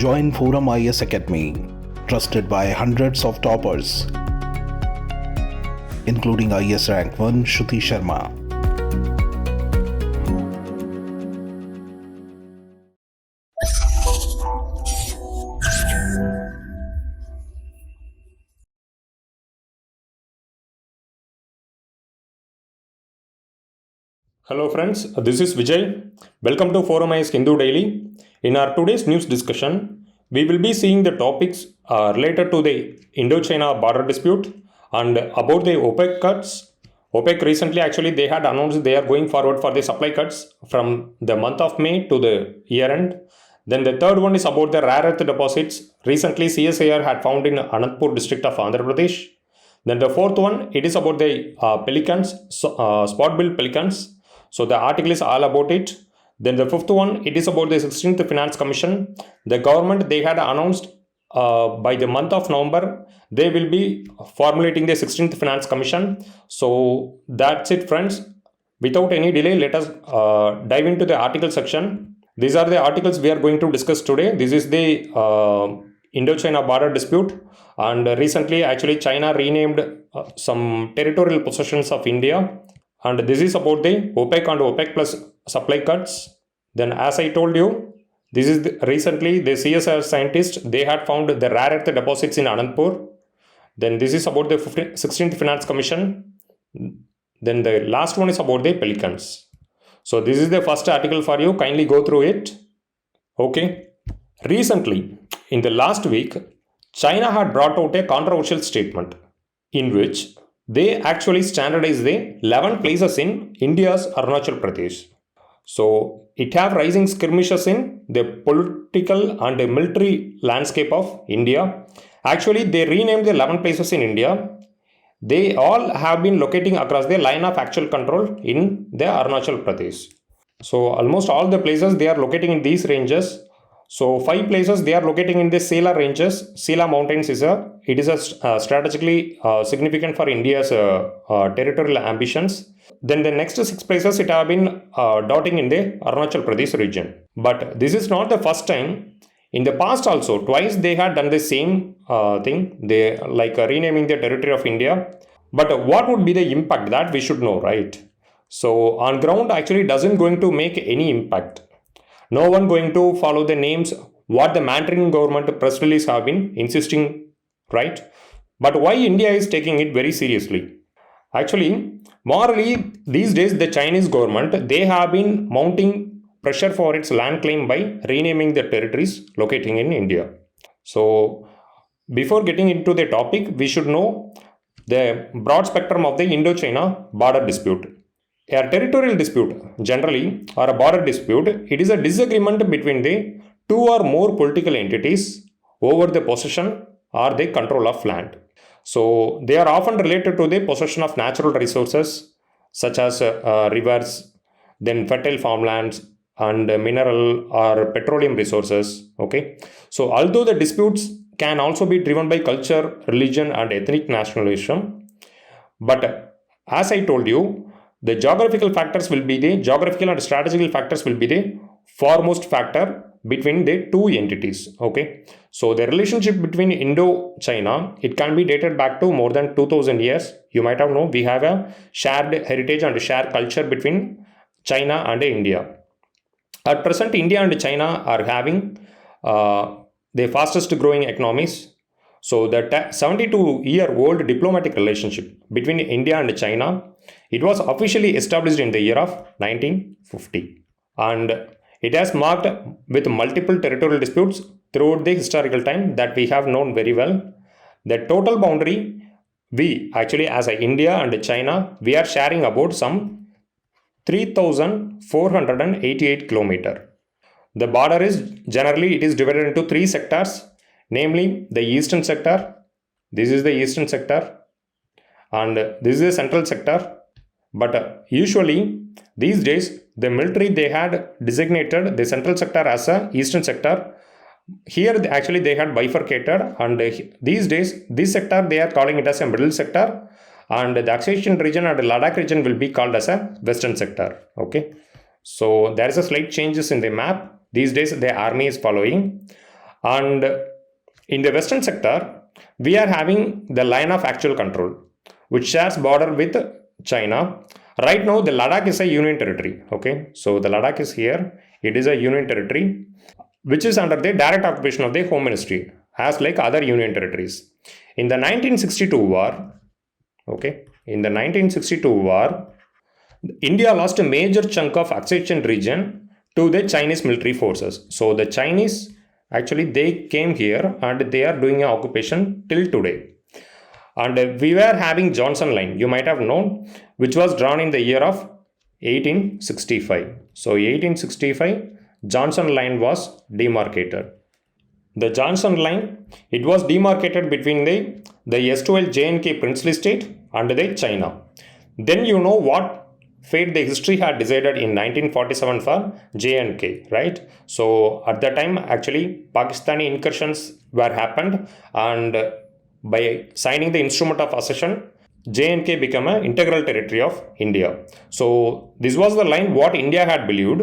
Join Forum IS Academy, trusted by hundreds of toppers, including IS Rank 1 Shruti Sharma. Hello friends, this is Vijay. Welcome to Forum IS Hindu Daily. In our today's news discussion, we will be seeing the topics related to the IndoChina border dispute and about the OPEC cuts. OPEC recently they had announced they are going forward for the supply cuts from the month of May to the year end. Then the third one is about the rare earth deposits. Recently CSIR had found in Anantapur district of Andhra Pradesh. Then the fourth one, it is about the pelicans, spot build pelicans. So the article is all about it. Then the fifth one, it is about the 16th Finance Commission. The government, they had announced by the month of November, they will be formulating the 16th Finance Commission. So that's it, friends. Without any delay, let us dive into the article section. These are the articles we are going to discuss today. This is the Indo-China border dispute. And recently, China renamed some territorial possessions of India. And this is about the OPEC and OPEC Plus supply cuts. Then as I told you, this is recently the CSIR scientists, they had found the rare earth deposits in Anantapur. Then this is about the 16th Finance Commission. Then the last one is about the pelicans. So this is the first article for you. Kindly go through it. Okay. Recently, in the last week, China had brought out a controversial statement in which they actually standardized the 11 places in India's Arunachal Pradesh. So it have rising skirmishes in the political and the military landscape of India. Actually, they renamed the 11 places in India. They all have been locating across the line of actual control in the Arunachal Pradesh. So almost all the places they are locating in these ranges. So 5 places they are locating in the Sela ranges. Sela mountains is strategically significant for India's territorial ambitions. Then the next 6 places it have been dotting in the Arunachal Pradesh region. But this is not the first time. In the past also, twice they had done the same thing. They renaming the territory of India. But what would be the impact? That we should know, right? So on ground actually doesn't going to make any impact. No one going to follow the names what the Mandarin government press release have been insisting, right? But why India is taking it very seriously? Actually, morally, these days the Chinese government, they have been mounting pressure for its land claim by renaming the territories locating in India. So, before getting into the topic, we should know the broad spectrum of the Indo-China border dispute. A territorial dispute, generally, or a border dispute, it is a disagreement between the two or more political entities over the possession or the control of land. So, they are often related to the possession of natural resources such as rivers, then fertile farmlands and mineral or petroleum resources. Okay. So, although the disputes can also be driven by culture, religion and ethnic nationalism, but as I told you, the geographical and strategical factors will be the foremost factor between the two entities. Okay. So the relationship between Indo-China, it can be dated back to more than 2000 years. You might have known we have a shared heritage and shared culture between China and India. At present, India and China are having the fastest growing economies. So the 72-year-old diplomatic relationship between India and China, it was officially established in the year of 1950. And it has marked with multiple territorial disputes throughout the historical time that we have known very well. The total boundary, we actually as India and China, we are sharing about some 3,488 kilometers. The border is generally, it is divided into 3 sectors. Namely, the eastern sector, this is the eastern sector, and this is the central sector. But usually, these days, the military, they had designated the central sector as a eastern sector. Here, they had bifurcated, and these days, this sector, they are calling it as a middle sector, and the Akshaisian region and the Ladakh region will be called as a western sector. Okay. So, there is a slight changes in the map. These days, the army is following. And in the western sector, we are having the line of actual control, which shares border with China. Right now, the Ladakh is a union territory. Okay, so the Ladakh is here. It is a union territory, which is under the direct occupation of the Home Ministry, as like other union territories. In the 1962 war, okay, in the 1962 war, India lost a major chunk of Aksai region to the Chinese military forces. So the Chinese actually they came here and they are doing an occupation till today. And we were having Johnson Line, you might have known, which was drawn in the year of 1865. So 1865, Johnson Line was demarcated. The Johnson Line, it was demarcated between the S12 J&K princely state and the China. Then you know what fate the history had decided in 1947 for J&K, right? So at that time, actually, Pakistani incursions were happened, and by signing the instrument of accession, J&K became an integral territory of India. So this was the line what India had believed,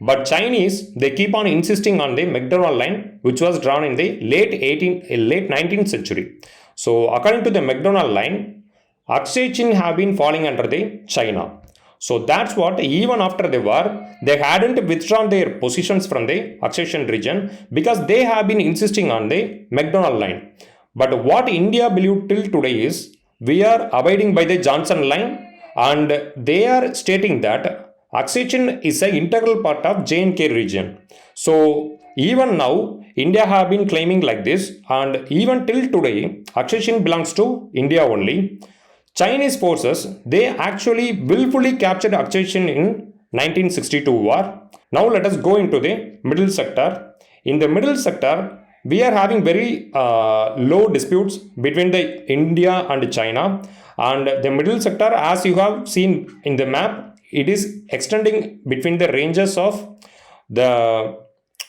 but Chinese, they keep on insisting on the McDonald line, which was drawn in the late 19th century. So according to the McDonald line, Aksai Chin have been falling under the China. So that's what, even after the war, they hadn't withdrawn their positions from the Aksai region because they have been insisting on the McDonald line. But what India believed till today is, we are abiding by the Johnson line, and they are stating that Aksai is an integral part of J&K region. So even now, India have been claiming like this, and even till today, Aksai belongs to India only. Chinese forces, they actually willfully captured Aksai in 1962 war. Now let us go into the middle sector. In the middle sector, we are having very low disputes between the India and China. And the middle sector, as you have seen in the map, it is extending between the ranges of the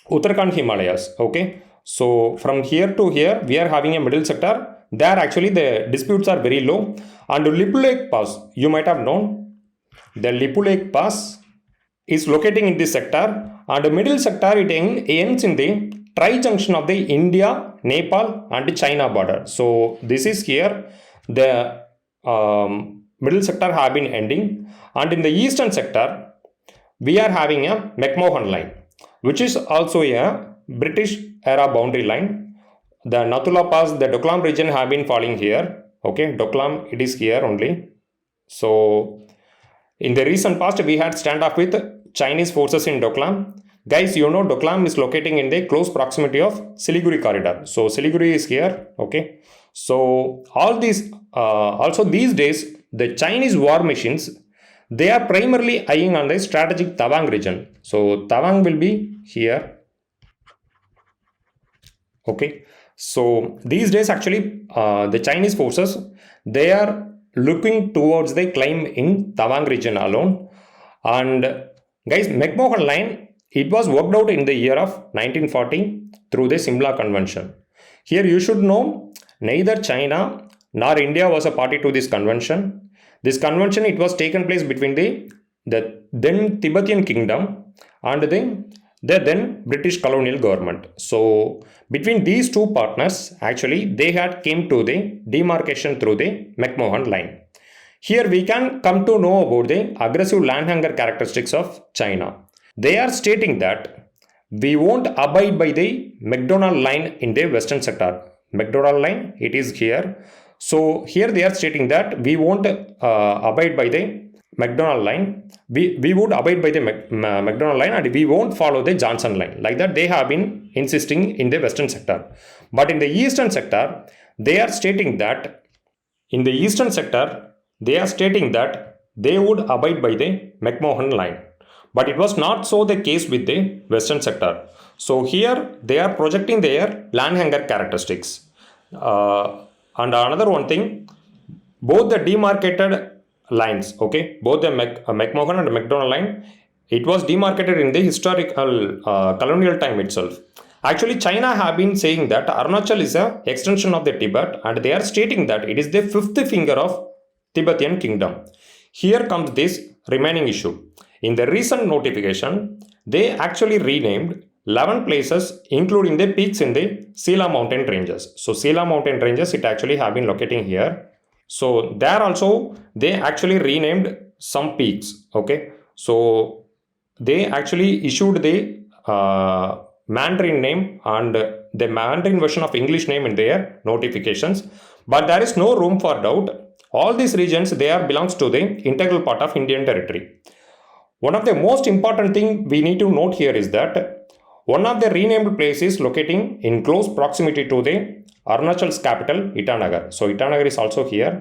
Uttarakhand Himalayas. Okay, so from here to here, we are having a middle sector. There actually the disputes are very low. And Lipu Lake Pass, you might have known, the Lipu Lake Pass is locating in this sector, and the middle sector, it ends in the tri-junction of the India, Nepal and China border. So this is here, the middle sector have been ending, and in the eastern sector, we are having a McMahon line, which is also a British era boundary line. The Nathula Pass, the Doklam region have been falling here. Okay, Doklam, it is here only. So in the recent past, we had standoff with Chinese forces in Doklam. Guys, you know Doklam is locating in the close proximity of Siliguri corridor. So Siliguri is here. Okay, so all these also these days, the Chinese war machines, they are primarily eyeing on the strategic Tawang region. So Tawang will be here. Okay, so these days actually the Chinese forces, they are looking towards the claim in Tawang region alone. And guys, McMahon line, it was worked out in the year of 1940 through the Simla Convention. Here you should know, neither China nor India was a party to this convention. This convention, it was taken place between the then Tibetan kingdom and the then British colonial government. So between these two partners, actually they had came to the demarcation through the McMahon line. Here we can come to know about the aggressive land hunger characteristics of China. They are stating that we won't abide by the McDonald line in the western sector. McDonald line, it is here. So here they are stating that we won't abide by the McDonald line. We would abide by the McDonald line, and we won't follow the Johnson line. Like that, they have been insisting in the western sector. But in the eastern sector, they are stating that they would abide by the McMahon line. But it was not so the case with the western sector. So here they are projecting their land hunger characteristics. And another one thing, both the demarcated lines, okay, both the McMahon and McDonald line, it was demarcated in the historical colonial time itself. Actually, China have been saying that Arunachal is an extension of the Tibet, and they are stating that it is the fifth finger of Tibetan kingdom. Here comes this remaining issue. In the recent notification, they actually renamed 11 places, including the peaks in the Sila mountain ranges. So Sila mountain ranges, it actually have been locating here. So there also they actually renamed some peaks. Okay, so they actually issued the Mandarin name and the Mandarin version of English name in their notifications. But there is no room for doubt. All these regions, they are belongs to the integral part of Indian territory. One of the most important thing we need to note here is that one of the renamed places locating in close proximity to the Arunachal's capital, Itanagar. So Itanagar is also here.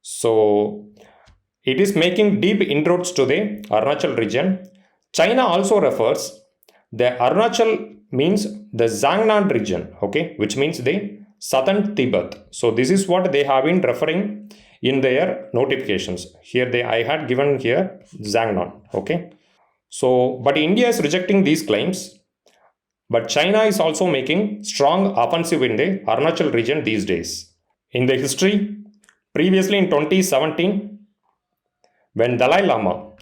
So it is making deep inroads to the Arunachal region. China also refers the Arunachal means the Zhangnan region, okay, which means the southern Tibet. So this is what they have been referring in their notifications. Here I had given here Zhangnan, okay. So, but India is rejecting these claims. But China is also making strong offensive in the Arunachal region these days. In the history, previously in 2017, when Dalai Lama,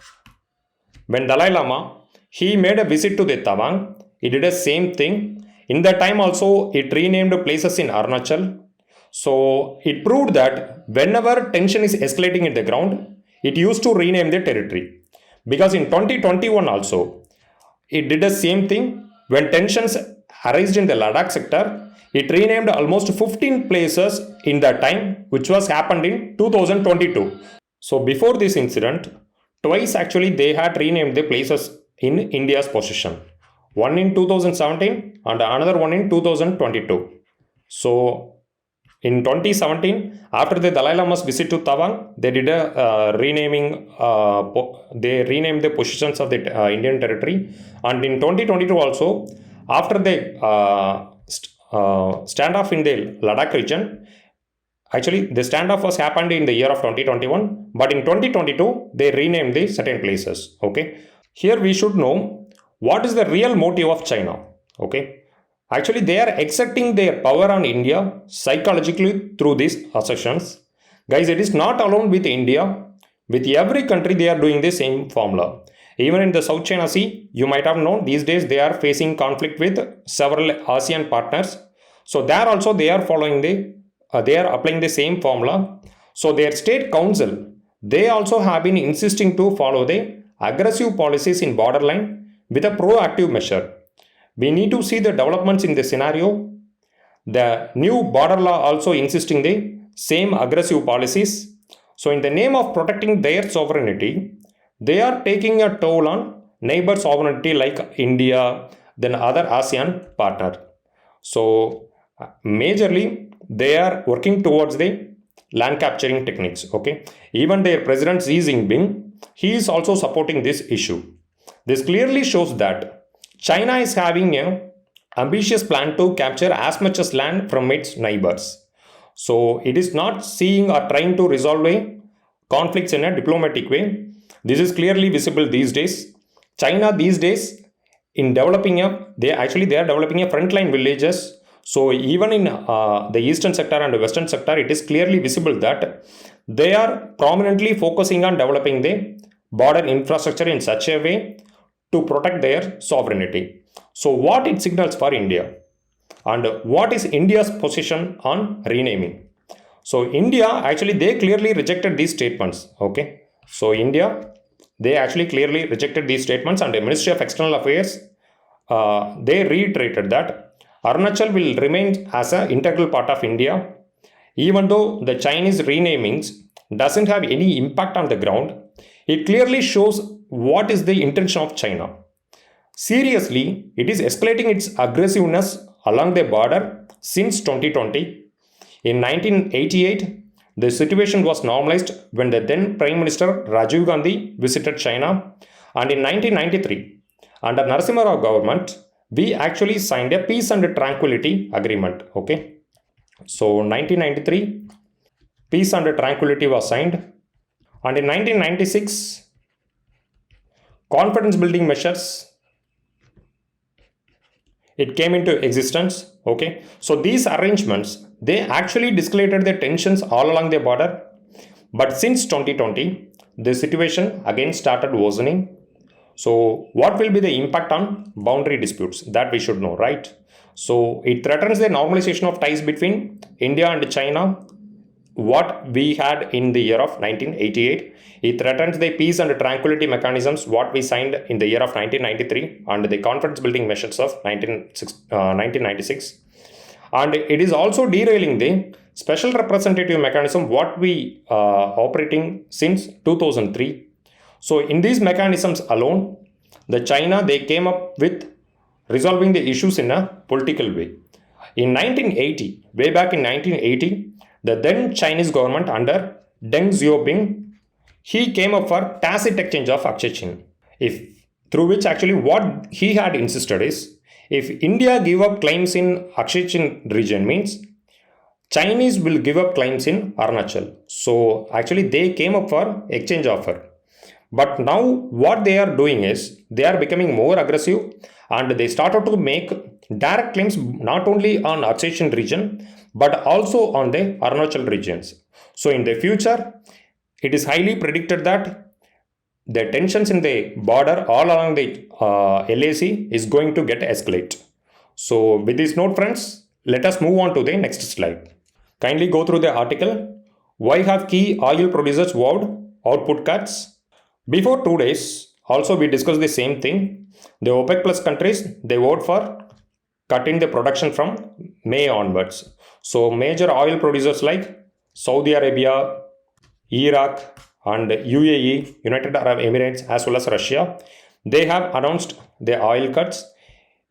he made a visit to the Tawang, he did the same thing. In that time also, it renamed places in Arunachal. So, it proved that whenever tension is escalating in the ground, it used to rename the territory. Because in 2021 also, it did the same thing. When tensions arose in the Ladakh sector, it renamed almost 15 places in that time, which was happened in 2022. So before this incident, twice actually they had renamed the places in India's possession. One in 2017 and another one in 2022. So in 2017, after the Dalai Lama's visit to Tawang, they did a renaming, they renamed the positions of the Indian territory. And in 2022 also, after the standoff in the Ladakh region, actually the standoff was happened in the year of 2021, but in 2022, they renamed the certain places, okay. Here we should know what is the real motive of China, okay. Actually, they are exerting their power on India psychologically through these assertions. Guys, it is not alone with India. With every country, they are doing the same formula. Even in the South China Sea, you might have known these days they are facing conflict with several ASEAN partners. So there also they are following they are applying the same formula. So their state council, they also have been insisting to follow the aggressive policies in borderline with a proactive measure. We need to see the developments in the scenario. The new border law also insisting the same aggressive policies. So in the name of protecting their sovereignty, they are taking a toll on neighbor sovereignty like India, then other ASEAN partner. So majorly, they are working towards the land capturing techniques, okay. Even their president Xi Jinping, he is also supporting this issue. This clearly shows that China is having an ambitious plan to capture as much as land from its neighbors. So it is not seeing or trying to resolve conflicts in a diplomatic way. This is clearly visible these days. China these days in developing they are developing a frontline villages. So even in the eastern sector and the western sector, it is clearly visible that they are prominently focusing on developing the border infrastructure in such a way to protect their sovereignty. So what it signals for India and what is India's position on renaming? So India actually they clearly rejected these statements, okay. So India they actually clearly rejected these statements, and the Ministry of External Affairs they reiterated that Arunachal will remain as an integral part of India, even though the Chinese renamings doesn't have any impact on the ground. It clearly shows what is the intention of China. Seriously, it is escalating its aggressiveness along the border since 2020. In 1988, the situation was normalized when the then Prime Minister Rajiv Gandhi visited China, and in 1993, under Narasimha Rao government, we actually signed a peace and tranquility agreement. Okay, so 1993, peace and tranquility was signed, and in 1996, confidence building measures it came into existence. Okay, so these arrangements they actually escalated the tensions all along the border, but since 2020 the situation again started worsening. So what will be the impact on boundary disputes? That we should know, right? So it threatens the normalization of ties between India and China, what we had in the year of 1988. It threatens the peace and tranquility mechanisms what we signed in the year of 1993 and the confidence building measures of 1996. And it is also derailing the special representative mechanism what we operating since 2003. So in these mechanisms alone, the China, they came up with resolving the issues in a political way. In 1980, way back in 1980, the then Chinese government under Deng Xiaoping, he came up for tacit exchange of accession. If through which actually what he had insisted is, if India give up claims in accession region means Chinese will give up claims in Arunachal. So actually they came up for exchange offer. But now what they are doing is they are becoming more aggressive and they started to make direct claims not only on accession region but also on the Arunachal regions. So in the future, it is highly predicted that the tensions in the border all along the LAC is going to get escalate. So with this note, friends, let us move on to the next slide. Kindly go through the article. Why have key oil producers vowed output cuts? Before 2 days, also we discussed the same thing. The OPEC Plus countries, they vowed for cutting the production from May onwards. So major oil producers like Saudi Arabia, Iraq and UAE, United Arab Emirates as well as Russia, they have announced the oil cuts.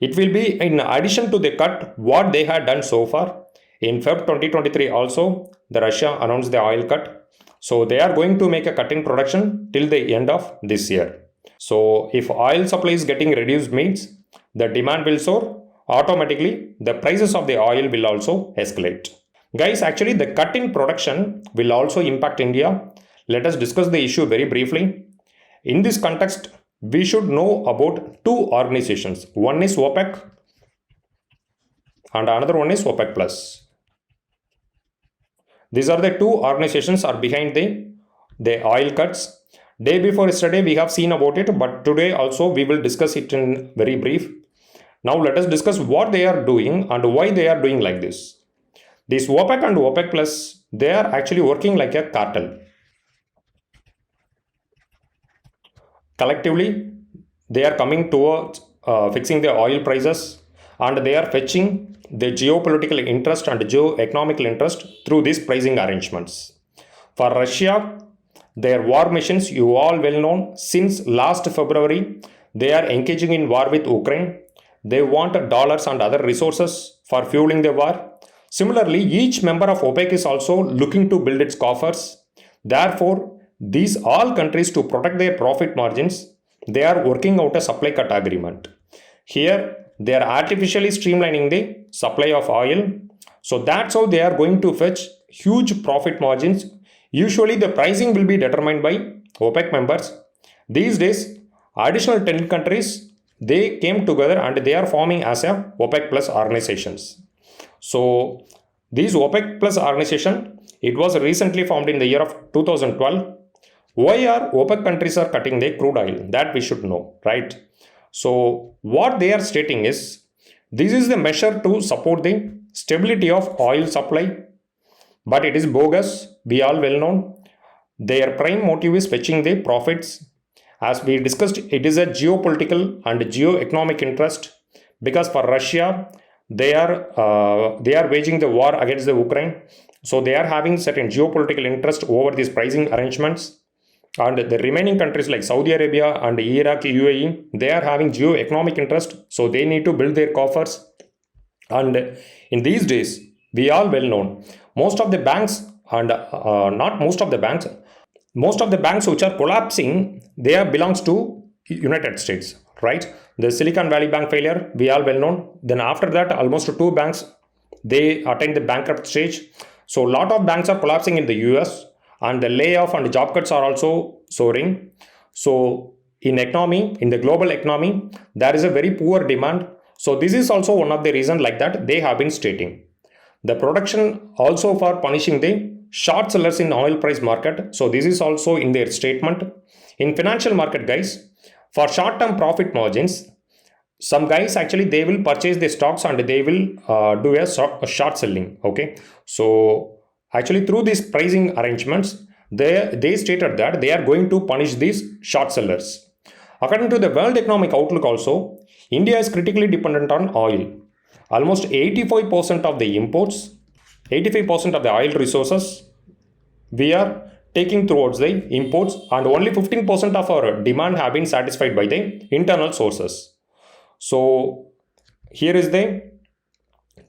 It will be in addition to the cut what they had done so far. In Feb 2023 also, the Russia announced the oil cut. So they are going to make a cut in production till the end of this year. So if oil supply is getting reduced means the demand will soar, automatically the prices of the oil will also escalate. Guys, actually the cut in production will also impact India. Let us discuss the issue very briefly. In this context, we should know about two organizations. One is OPEC and another one is OPEC Plus. These are the two organizations are behind the oil cuts. Day before yesterday we have seen about it, but today also we will discuss it in very brief. Now let us discuss what they are doing and why they are doing like this. This OPEC and OPEC Plus, they are actually working like a cartel. Collectively, they are coming towards fixing the oil prices and they are fetching the geopolitical interest and geo-economical interest through these pricing arrangements. For Russia, their war machines, you all well known, since last February, they are engaging in war with Ukraine. They want dollars and other resources for fueling the war. Similarly, each member of OPEC is also looking to build its coffers. Therefore, these all countries, to protect their profit margins, they are working out a supply cut agreement. Here, they are artificially streamlining the supply of oil. So that's how they are going to fetch huge profit margins. Usually the pricing will be determined by OPEC members. These days, additional 10 countries, they came together and they are forming as a OPEC Plus organizations. So these OPEC Plus organization, it was recently formed in the year of 2012. Why are OPEC countries are cutting the crude oil? That we should know, right? So what they are stating is, this is the measure to support the stability of oil supply, but it is bogus. We all well known. Their prime motive is fetching the profits. As we discussed, it is a geopolitical and geo-economic interest, because for Russia, they are waging the war against the Ukraine. So they are having certain geopolitical interest over these pricing arrangements. And the remaining countries like Saudi Arabia and Iraq, UAE, they are having geo-economic interest. So they need to build their coffers. And in these days, we all well known, most of the banks and not most of the banks, most of the banks which are collapsing, they are belongs to United States, right? The Silicon Valley Bank failure, we all well known. Then after that, almost two banks, they attained the bankrupt stage. So a lot of banks are collapsing in the US, and the layoff and job cuts are also soaring. So in economy, in the global economy, there is a very poor demand. So this is also one of the reasons like that they have been stating. The production also for punishing the short sellers in oil price market. So this is also in their statement. In financial market, guys, For short-term profit margins, some guys actually they will purchase the stocks and they will do a short selling. Okay, so actually through these pricing arrangements, they stated that they are going to punish these short sellers. According to the World Economic Outlook also, India is critically dependent on oil. Almost 85% of the imports, 85% of the oil resources we are taking towards the imports, and only 15% of our demand have been satisfied by the internal sources. So here is the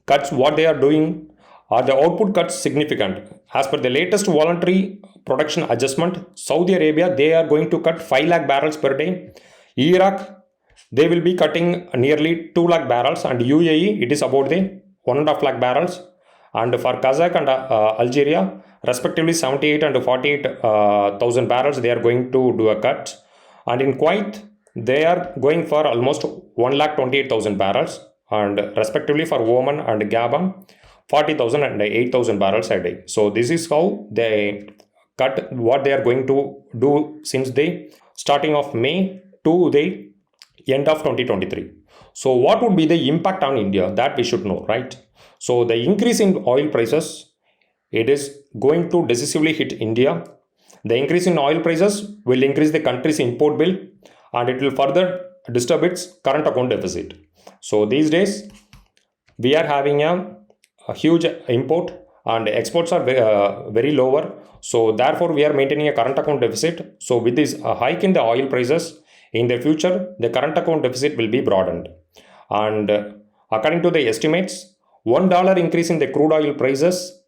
cuts what they are doing. Are the output cuts significant? As per the latest voluntary production adjustment, Saudi Arabia they are going to cut 5 lakh barrels per day. Iraq they will be cutting nearly 2 lakh barrels, and UAE it is about the 1.5 lakh barrels, and for Kazakh and Algeria respectively 78 and 48,000 barrels they are going to do a cut, and in Kuwait they are going for almost 1,28,000 barrels, and respectively for Oman and Gabon 40,000 and 8,000 barrels a day. So this is how they cut what they are going to do since the starting of May to the end of 2023. So what would be the impact on India? That we should know, right? So the increase in oil prices, it is going to decisively hit India. The increase in oil prices will increase the country's import bill, and it will further disturb its current account deficit. So these days we are having a huge import and exports are very lower. So therefore we are maintaining a current account deficit. So with this hike in the oil prices, in the future the current account deficit will be broadened. And according to the estimates, $1 increase in the crude oil prices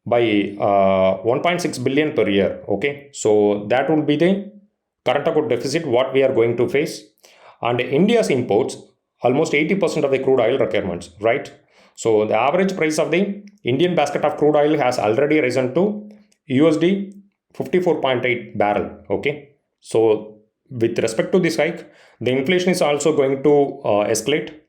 by 1.6 billion per year. Okay, so that will be the current account deficit what we are going to face. And India's imports almost 80% of the crude oil requirements, right? So the average price of the Indian basket of crude oil has already risen to USD 54.8 barrel. Okay, so with respect to this hike, the inflation is also going to escalate.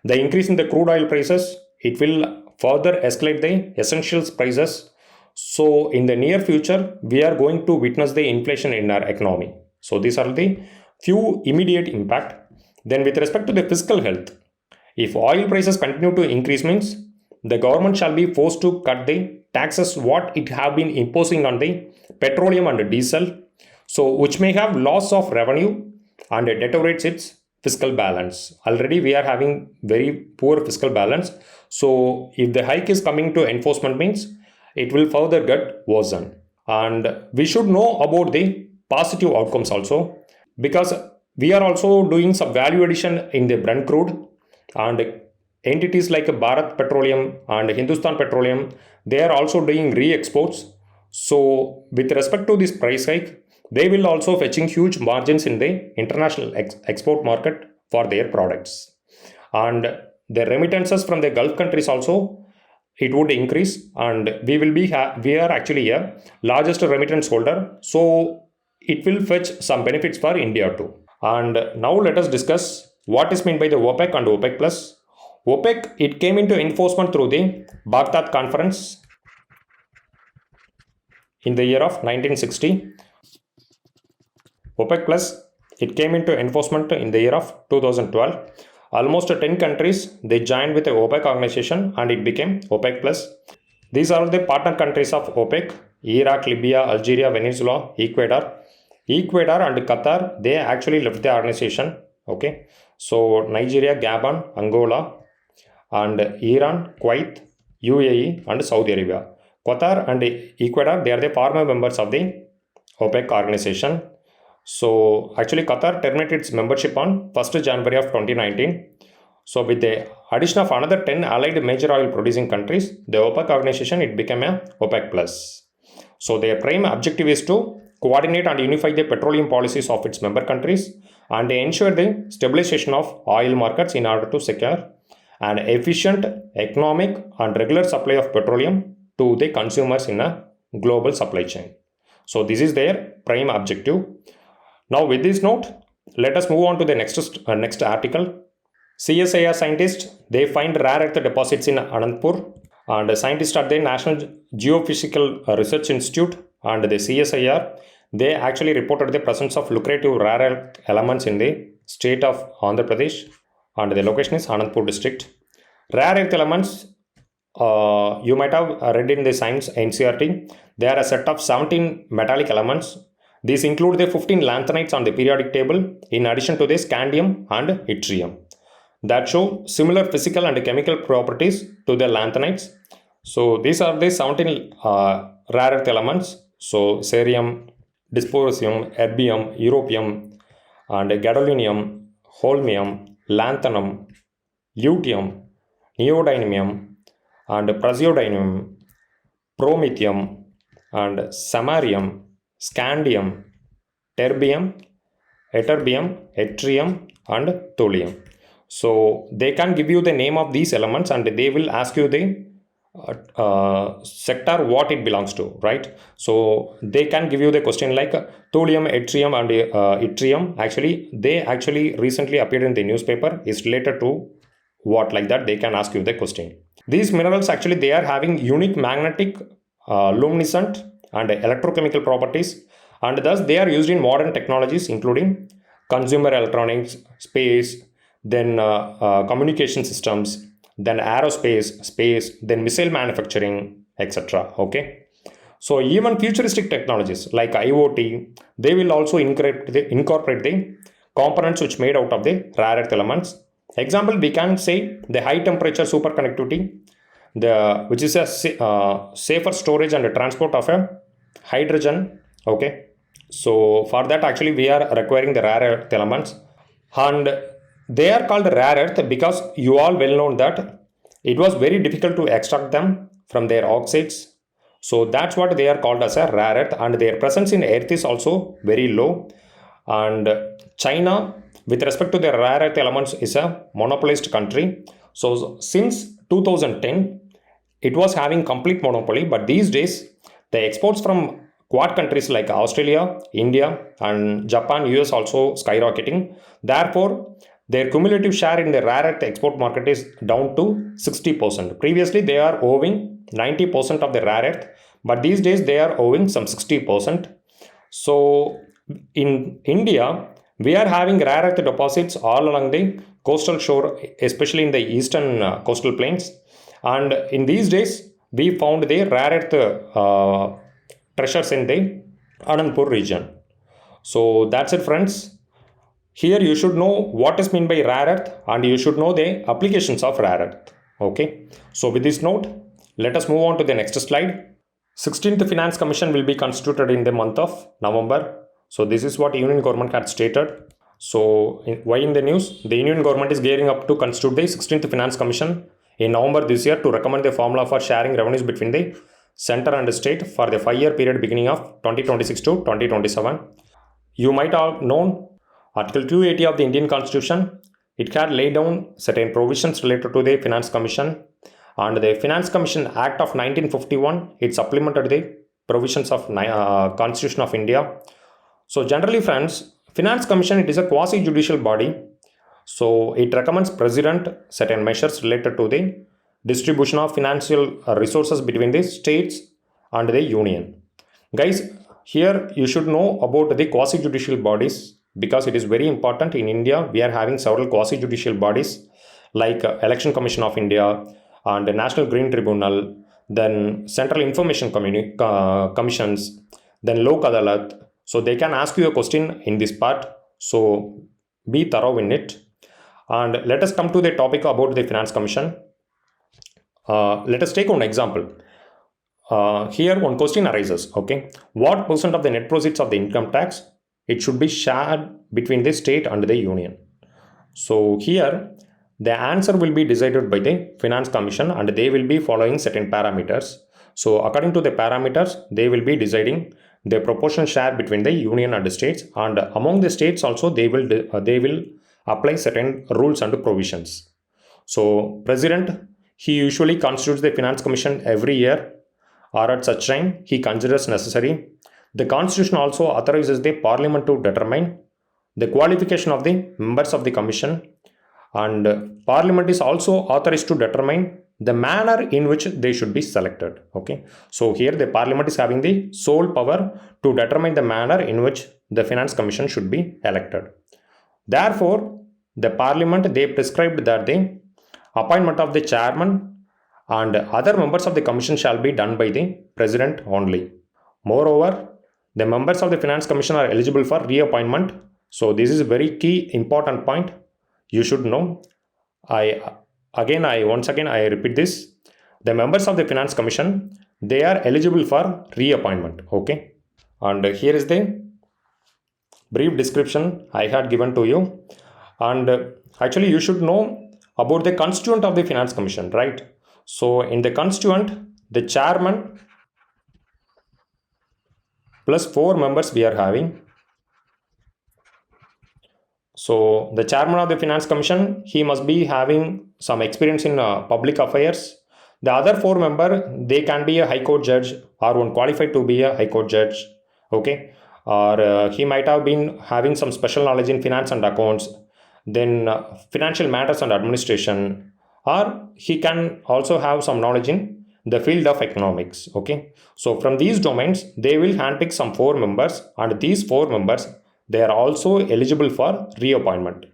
The increase in the crude oil prices, it will further escalate the essentials prices. So in the near future, we are going to witness the inflation in our economy. So these are the few immediate impact. Then with respect to the fiscal health, if oil prices continue to increase means the government shall be forced to cut the taxes what it have been imposing on the petroleum and diesel, so which may have loss of revenue and deteriorates its fiscal balance. Already we are having very poor fiscal balance. So if the hike is coming to enforcement means it will further get worsen. And we should know about the positive outcomes also, because we are also doing some value addition in the Brent crude, and entities like Bharat Petroleum and Hindustan Petroleum, they are also doing re-exports. So with respect to this price hike, they will also fetching huge margins in the international export market for their products. And the remittances from the Gulf countries also, it would increase, and we are actually a largest remittance holder. So it will fetch some benefits for India too. And now let us discuss what is meant by the OPEC and OPEC Plus. OPEC, it came into enforcement through the Baghdad Conference in the year of 1960. OPEC Plus, it came into enforcement in the year of 2012. Almost 10 countries, they joined with the OPEC organization and it became OPEC Plus. These are the partner countries of OPEC: Iraq, Libya, Algeria, Venezuela, Ecuador. Ecuador and Qatar, they actually left the organization. Okay, so Nigeria, Gabon, Angola, and Iran, Kuwait, UAE, and Saudi Arabia. Qatar and Ecuador, they are the former members of the OPEC organization. So actually Qatar terminated its membership on 1st January of 2019. So with the addition of another 10 allied major oil producing countries, the OPEC organization, it became a OPEC Plus. So their prime objective is to coordinate and unify the petroleum policies of its member countries and ensure the stabilization of oil markets in order to secure an efficient, economic and regular supply of petroleum to the consumers in a global supply chain. So this is their prime objective. Now with this note, let us move on to the next article. CSIR scientists, they find rare earth deposits in Anandpur, and scientists at the National Geophysical Research Institute and the CSIR, they actually reported the presence of lucrative rare earth elements in the state of Andhra Pradesh, and the location is Anandpur district. Rare earth elements, you might have read in the science NCERT, they are a set of 17 metallic elements. These include the 15 lanthanides on the periodic table, in addition to the scandium and yttrium, that show similar physical and chemical properties to the lanthanides. So these are the 17 rare earth elements. So cerium, dysprosium, erbium, europium, and gadolinium, holmium, lanthanum, lutetium, neodymium, and praseodymium, promethium, and samarium, scandium, terbium, ytterbium, yttrium, and thulium. So they can give you the name of these elements, and they will ask you the sector what it belongs to, right? So they can give you the question like thulium, yttrium, and yttrium. Actually, they actually recently appeared in the newspaper, is related to what, like that they can ask you the question. These minerals actually, they are having unique magnetic, luminescent, and electrochemical properties, and thus they are used in modern technologies including consumer electronics, space, then communication systems, then aerospace, space, then missile manufacturing, etc. Okay, so even futuristic technologies like IoT, they will also incorporate the components which made out of the rare earth elements. Example, we can say the high temperature superconductivity, which is a safer storage and transport of a hydrogen. Okay, so for that actually we are requiring the rare earth elements, and they are called rare earth because you all well know that it was very difficult to extract them from their oxides. So that's what they are called as a rare earth, and their presence in earth is also very low. And China, with respect to the rare earth elements, is a monopolist country. So since 2010 it was having complete monopoly, but these days the exports from Quad countries like Australia, India, and Japan, US also skyrocketing. Therefore their cumulative share in the rare earth export market is down to 60%. Previously they are owing 90% of the rare earth, but these days they are owing some 60%. So in India, we are having rare earth deposits all along the coastal shore, especially in the eastern coastal plains. And in these days, we found the rare earth treasures in the Anandpur region. So that's it, friends. Here you should know what is meant by rare earth, and you should know the applications of rare earth. Okay. So with this note, let us move on to the next slide. 16th Finance Commission will be constituted in the month of November. So this is what Union government had stated. So why in the news? The Union government is gearing up to constitute the 16th Finance Commission in November this year to recommend the formula for sharing revenues between the center and the state for the 5-year period beginning of 2026 to 2027. You might have known Article 280 of the Indian Constitution, it had laid down certain provisions related to the Finance Commission, and the Finance Commission Act of 1951, it supplemented the provisions of Constitution of India. So generally, friends, Finance Commission, it is a quasi-judicial body. So it recommends President certain measures related to the distribution of financial resources between the states and the union. Guys, here you should know about the quasi-judicial bodies, because it is very important. In India, we are having several quasi-judicial bodies like Election Commission of India and the National Green Tribunal, then Central Information Commissions, then Lok Adalat. So they can ask you a question in this part. So be thorough in it. And let us come to the topic about the Finance Commission. Let us take one example. Here one question arises. Okay, what percent of the net proceeds of the income tax it should be shared between the state and the union? So here the answer will be decided by the Finance Commission, and they will be following certain parameters. So according to the parameters, they will be deciding the proportional share between the union and the states, and among the states also they will apply certain rules and provisions. So President, he usually constitutes the Finance Commission every year, or at such time he considers necessary. The Constitution also authorizes the Parliament to determine the qualification of the members of the Commission, and Parliament is also authorized to determine the manner in which they should be selected. Okay, so here the parliament is having the sole power to determine the manner in which the finance commission should be elected. Therefore, the parliament, they prescribed that the appointment of the chairman and other members of the commission shall be done by the president only. Moreover, the members of the finance commission are eligible for reappointment. So this is a very key important point you should know. I once again repeat this. The members of the finance commission, they are eligible for reappointment. Okay, and here is the brief description I had given to you. And actually you should know about the constituent of the finance commission, right? So in the constituent, the chairman plus 4 members we are having. So the chairman of the finance commission, he must be having some experience in public affairs. The other 4 members, they can be a high court judge or one qualified to be a high court judge. Okay, or he might have been having some special knowledge in finance and accounts, then financial matters and administration, or he can also have some knowledge in the field of economics. Okay, so from these domains they will handpick some 4 members, and these 4 members, they are also eligible for reappointment.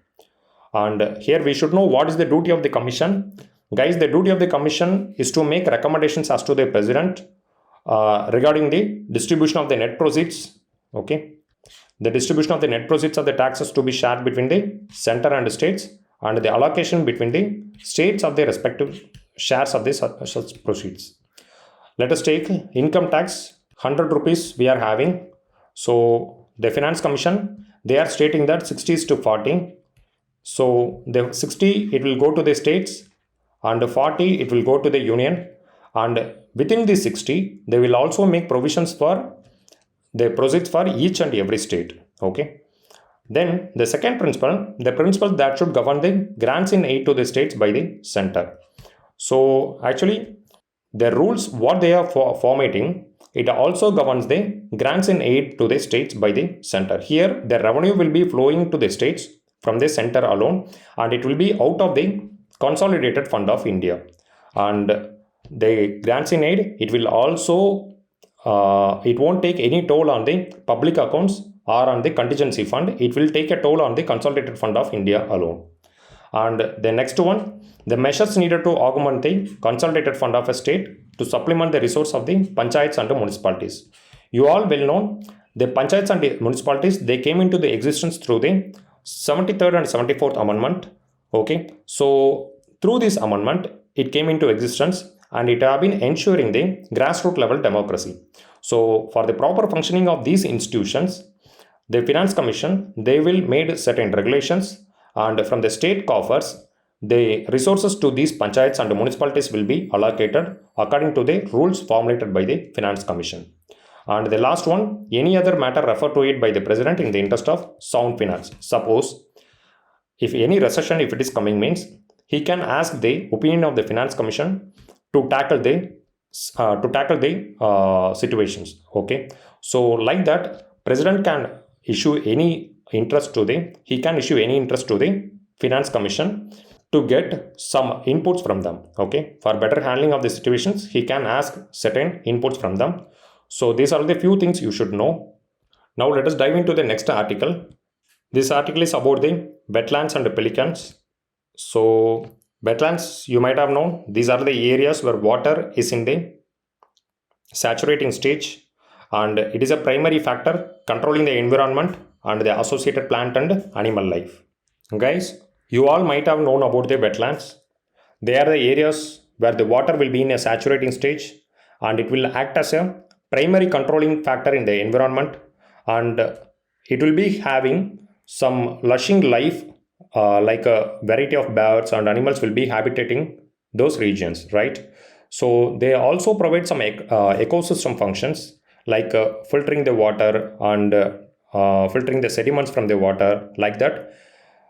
And here we should know what is the duty of the commission. Guys, the duty of the commission is to make recommendations as to the president regarding the distribution of the net proceeds. Okay, the distribution of the net proceeds of the taxes to be shared between the center and the states, and the allocation between the states of the respective shares of the such proceeds. Let us take income tax, 100 rupees we are having. So the finance commission, they are stating that 60 is to 40. So the 60, it will go to the states, and 40, it will go to the union. And within the 60, they will also make provisions for the proceeds for each and every state. Okay. Then the second principle, the principle that should govern the grants in aid to the states by the center. So actually, the rules what they are formatting, it also governs the grants in aid to the states by the center. Here, the revenue will be flowing to the states from the center alone, and it will be out of the consolidated fund of India. And the grants in aid, it will also, it won't take any toll on the public accounts or on the contingency fund. It will take a toll on the consolidated fund of India alone. And the next one, the measures needed to augment the consolidated fund of a state to supplement the resource of the panchayats and the municipalities. You all well know, the panchayats and the municipalities, they came into the existence through the 73rd and 74th amendment. Okay, so through this amendment, it came into existence, and it have been ensuring the grassroots level democracy. So for the proper functioning of these institutions, the finance commission, they will made certain regulations, and from the state coffers, the resources to these panchayats and municipalities will be allocated according to the rules formulated by the finance commission. And the last one, any other matter referred to it by the president in the interest of sound finance. Suppose if any recession, if it is coming, means he can ask the opinion of the finance commission to tackle the situations. Okay, so like that, president can issue any interest to the finance commission to get some inputs from them. Okay, for better handling of the situations, he can ask certain inputs from them. So these are the few things you should know. Now let us dive into the next article. This article is about the wetlands and the pelicans. So wetlands, you might have known, these are the areas where water is in the saturating stage, and it is a primary factor controlling the environment and the associated plant and animal life. Guys, you all might have known about the wetlands. They are the areas where the water will be in a saturating stage, and it will act as a primary controlling factor in the environment, and it will be having some lushing life, like a variety of birds and animals will be habitating those regions, right? So they also provide some ecosystem functions, like filtering the water and filtering the sediments from the water. Like that,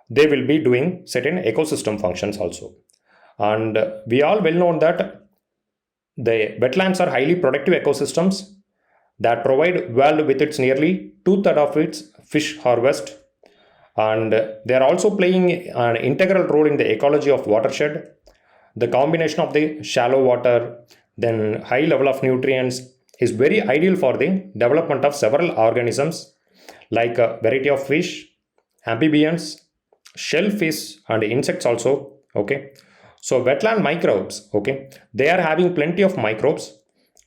they will be doing certain ecosystem functions also. And we all well know that the wetlands are highly productive ecosystems that provide world with its nearly 2/3 of its fish harvest, and they are also playing an integral role in the ecology of watershed. the combination of the shallow water, then high level of nutrients is very ideal for the development of several organisms like a variety of fish, amphibians, shellfish and insects also. Okay, so wetland microbes, okay, they are having plenty of microbes.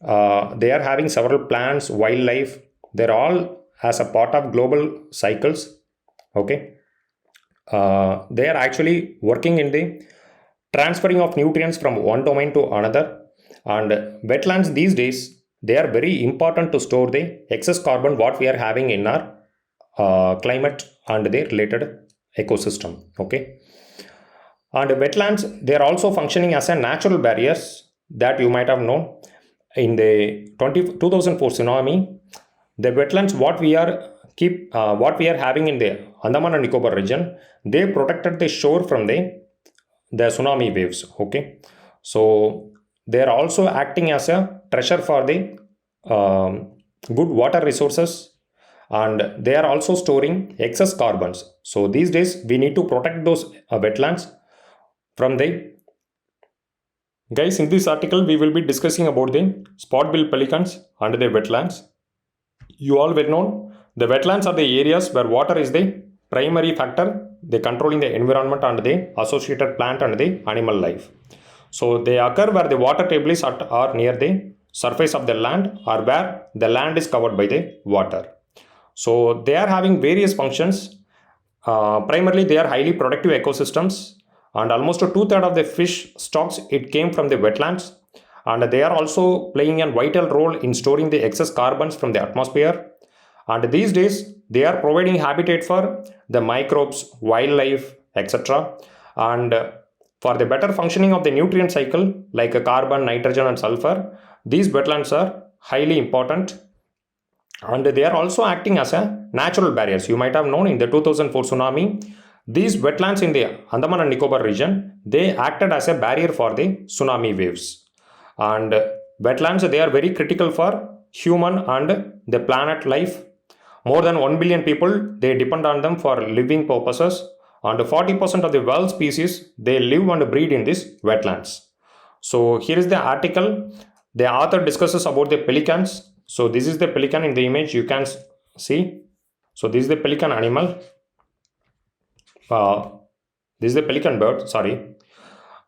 They are having several plants, wildlife, they're all as a part of global cycles. Okay, they are actually working in the transferring of nutrients from one domain to another. And wetlands these days, they are very important to store the excess carbon what we are having in our climate and the related ecosystem. Okay, and wetlands, they are also functioning as a natural barriers that you might have known. In the 2004 tsunami, the wetlands what we are having in the Andaman and Nicobar region, they protected the shore from the tsunami waves. Okay, so they are also acting as a treasure for the good water resources, and they are also storing excess carbons. So these days we need to protect those wetlands from the. Guys, in this article we will be discussing about the spot-billed pelicans and the wetlands. You all well know the wetlands are the areas where water is the primary factor, they controlling the environment and the associated plant and the animal life. So they occur where the water table is are near the surface of the land or where the land is covered by the water. So they are having various functions. Primarily they are highly productive ecosystems, and almost 2/3 of the fish stocks it came from the wetlands, and they are also playing a vital role in storing the excess carbons from the atmosphere. And these days they are providing habitat for the microbes, wildlife, etc. And for the better functioning of the nutrient cycle like carbon, nitrogen and sulfur, these wetlands are highly important, and they are also acting as a natural barriers. You might have known in the 2004 tsunami, these wetlands in the Andaman and Nicobar region, they acted as a barrier for the tsunami waves. And wetlands, they are very critical for human and the planet life. More than 1 billion people, they depend on them for living purposes, and 40% of the world species, they live and breed in these wetlands. So here is the article. The author discusses about the pelicans. So this is the pelican in the image you can see. So this is the pelican animal. This is the pelican bird, sorry.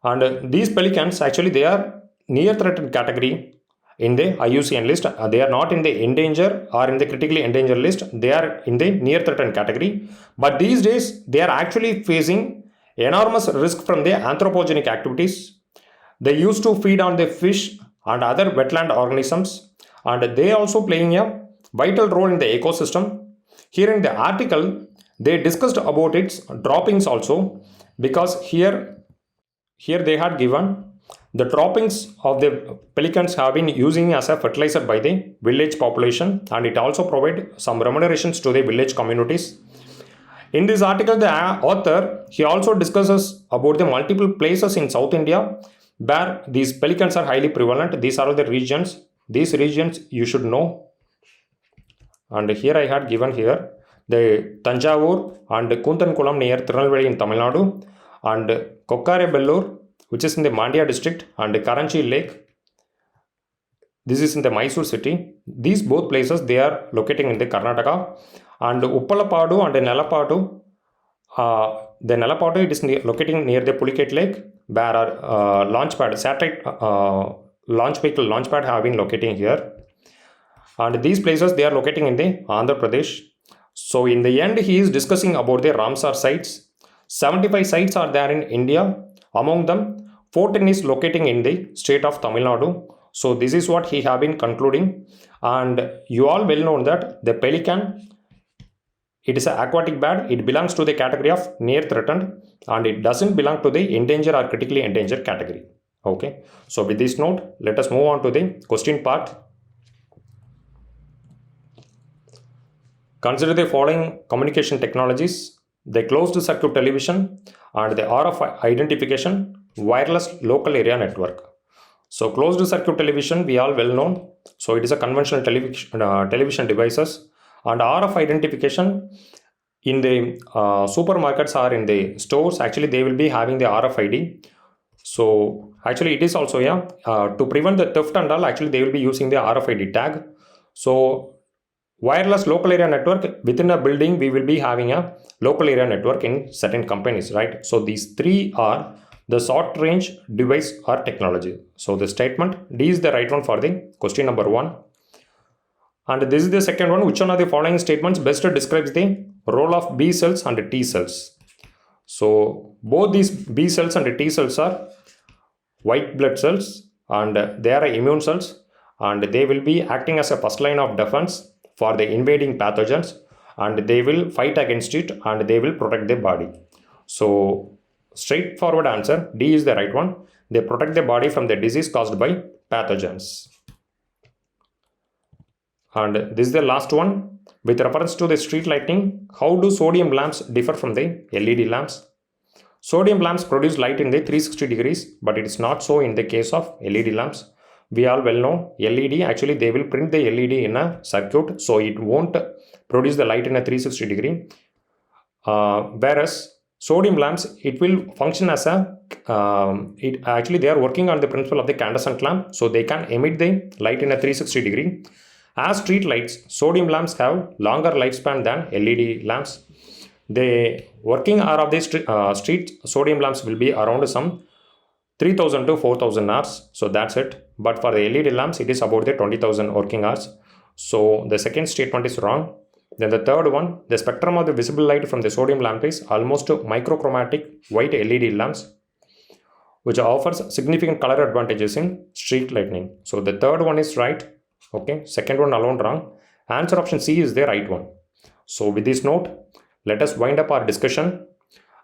And these pelicans, actually they are near threatened category in the IUCN list. They are not in the endangered or in the critically endangered list. They are in the near threatened category. But these days they are actually facing enormous risk from the anthropogenic activities. They used to feed on the fish and other wetland organisms, and they also playing a vital role in the ecosystem. Here in the article they discussed about its droppings also, because here they had given the droppings of the pelicans have been using as a fertilizer by the village population, and it also provide some remunerations to the village communities. In this article, the author, he also discusses about the multiple places in South India where these pelicans are highly prevalent. These are the regions. These regions you should know. And here I had given here the Tanjavur and Kuntankulam near Tirunelveli in Tamil Nadu, and Kokkarabellur, which is in the Mandya district, and Karanchi Lake. This is in the Mysore city. These both places, they are locating in the Karnataka. And Uppalapadu and Nelapadu, the Nelapadu, it is locating near the Pulicat Lake, where our launch pad, satellite launch vehicle launch pad have been locating here. And these places, they are locating in the Andhra Pradesh. So in the end, he is discussing about the Ramsar sites. 75 sites are there in India. Among them, 14 is locating in the state of Tamil Nadu. So this is what he have been concluding. And you all well know that the pelican, it is an aquatic bird. It belongs to the category of near threatened, and it doesn't belong to the endangered or critically endangered category. Okay. So with this note, let us move on to the question part. Consider the following communication technologies: the closed circuit television and the RF identification wireless local area network. So closed circuit television, we all well known. So it is a conventional television devices, and RF identification in the supermarkets or in the stores, actually they will be having the RFID. So actually it is also, to prevent the theft and all, actually they will be using the RFID tag. So wireless local area network, within a building we will be having a local area network in certain companies, right? So these three are the short range device or technology. So the statement D is the right one for the question number 1. And this is the second one. Which one of the following statements best describes the role of B cells and T cells? So both these B cells and T cells are white blood cells, and they are immune cells, and they will be acting as a first line of defense for the invading pathogens, and they will fight against it, and they will protect the body. So straightforward answer, D is the right one. They protect the body from the disease caused by pathogens. And this is the last one. With reference to the street lighting, how do sodium lamps differ from the LED lamps? Sodium lamps produce light in the 360 degrees, but it is not so in the case of LED lamps. We all well know LED, actually they will print the LED in a circuit, so it won't produce the light in a 360 degree. Whereas sodium lamps, it will function as a, actually they are working on the principle of the incandescent lamp, so they can emit the light in a 360 degree. As street lights, sodium lamps have longer lifespan than LED lamps. The working hour of the street sodium lamps will be around some 3000 to 4000 hours. So that's it. But for the LED lamps, it is about the 20,000 working hours. So the second statement is wrong. Then the third one, the spectrum of the visible light from the sodium lamp is almost monochromatic white LED lamps, which offers significant color advantages in street lighting. So the third one is right. Okay, second one alone wrong. Answer option C is the right one. So with this note, let us wind up our discussion,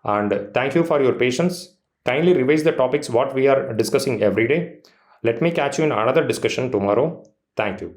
and thank you for your patience. Kindly revise the topics what we are discussing every day. Let me catch you in another discussion tomorrow. Thank you.